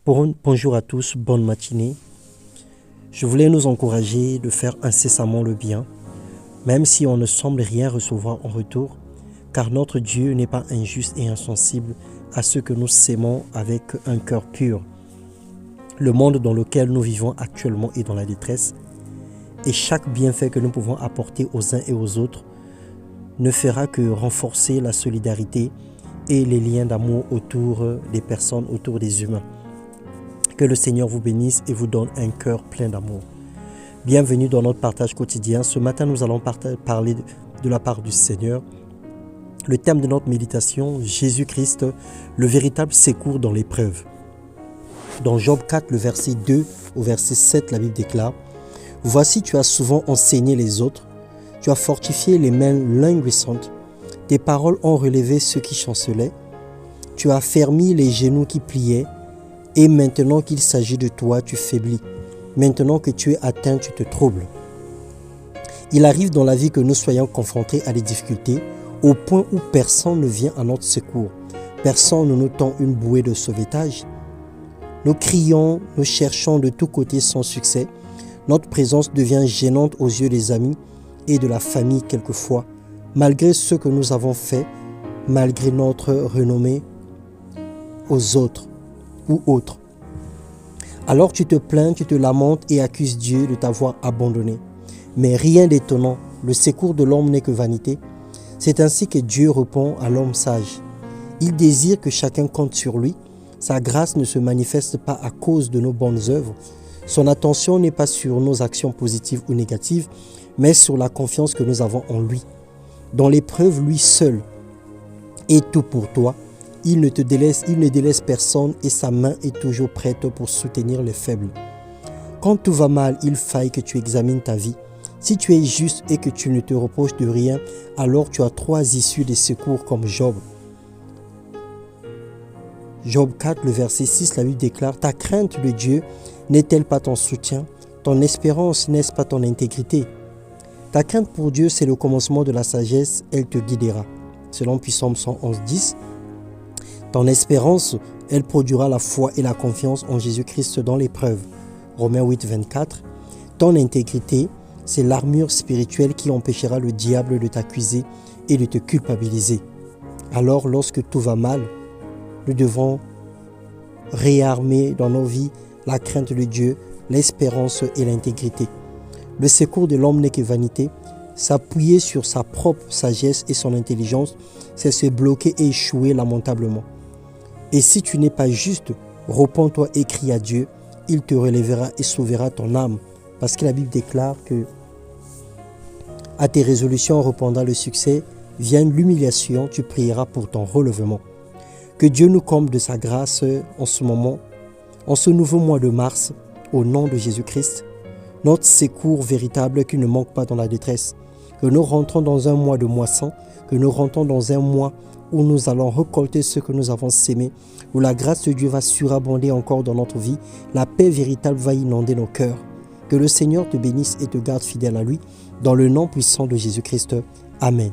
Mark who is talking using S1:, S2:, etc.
S1: Bonjour à tous, bonne matinée. Je voulais nous encourager de faire incessamment le bien, même si on ne semble rien recevoir en retour, car notre Dieu n'est pas injuste et insensible à ce que nous s'aimons avec un cœur pur. Le monde dans lequel nous vivons actuellement est dans la détresse, et chaque bienfait que nous pouvons apporter aux uns et aux autres ne fera que renforcer la solidarité et les liens d'amour autour des personnes, autour des humains. Que le Seigneur vous bénisse et vous donne un cœur plein d'amour. Bienvenue dans notre partage quotidien. Ce matin, nous allons parler de la part du Seigneur. Le thème de notre méditation, Jésus-Christ, le véritable secours dans l'épreuve. Dans Job 4, le verset 2 au verset 7, la Bible déclare « Voici, tu as souvent enseigné les autres, tu as fortifié les mains languissantes, tes paroles ont relevé ceux qui chancelaient, tu as affermi les genoux qui pliaient, et maintenant qu'il s'agit de toi, tu faiblis. Maintenant que tu es atteint, tu te troubles. » Il arrive dans la vie que nous soyons confrontés à des difficultés au point où personne ne vient à notre secours. Personne ne nous tend une bouée de sauvetage. Nous crions, nous cherchons de tous côtés sans succès. Notre présence devient gênante aux yeux des amis et de la famille quelquefois, malgré ce que nous avons fait, malgré notre renommée aux autres ou autres. Alors tu te plains, tu te lamentes et accuses Dieu de t'avoir abandonné. Mais rien d'étonnant, le secours de l'homme n'est que vanité. C'est ainsi que Dieu répond à l'homme sage. Il désire que chacun compte sur lui. Sa grâce ne se manifeste pas à cause de nos bonnes œuvres. Son attention n'est pas sur nos actions positives ou négatives, mais sur la confiance que nous avons en lui. Dans l'épreuve, lui seul est tout pour toi. Il ne délaisse personne et sa main est toujours prête pour soutenir les faibles. Quand tout va mal, il faille que tu examines ta vie. Si tu es juste et que tu ne te reproches de rien, alors tu as 3 issues de secours comme Job. Job 4, le verset 6, la Bible déclare « Ta crainte de Dieu n'est-elle pas ton soutien? Ton espérance n'est-ce pas ton intégrité? Ta crainte pour Dieu, c'est le commencement de la sagesse, elle te guidera. » Selon Psaume 111, 10. Ton espérance, elle produira la foi et la confiance en Jésus-Christ dans l'épreuve. Romains 8, 24. Ton intégrité, c'est l'armure spirituelle qui empêchera le diable de t'accuser et de te culpabiliser. Alors, lorsque tout va mal, nous devons réarmer dans nos vies la crainte de Dieu, l'espérance et l'intégrité. Le secours de l'homme n'est que vanité. S'appuyer sur sa propre sagesse et son intelligence, c'est se bloquer et échouer lamentablement. Et si tu n'es pas juste, repens-toi et crie à Dieu, il te relèvera et sauvera ton âme. Parce que la Bible déclare que à tes résolutions répondra le succès, vienne l'humiliation, tu prieras pour ton relèvement. Que Dieu nous comble de sa grâce en ce moment, en ce nouveau mois de mars, au nom de Jésus-Christ, notre secours véritable qui ne manque pas dans la détresse. Que nous rentrons dans un mois de moisson, que nous rentrons dans un mois où nous allons récolter ce que nous avons sémé, où la grâce de Dieu va surabonder encore dans notre vie, la paix véritable va inonder nos cœurs. Que le Seigneur te bénisse et te garde fidèle à lui, dans le nom puissant de Jésus-Christ. Amen.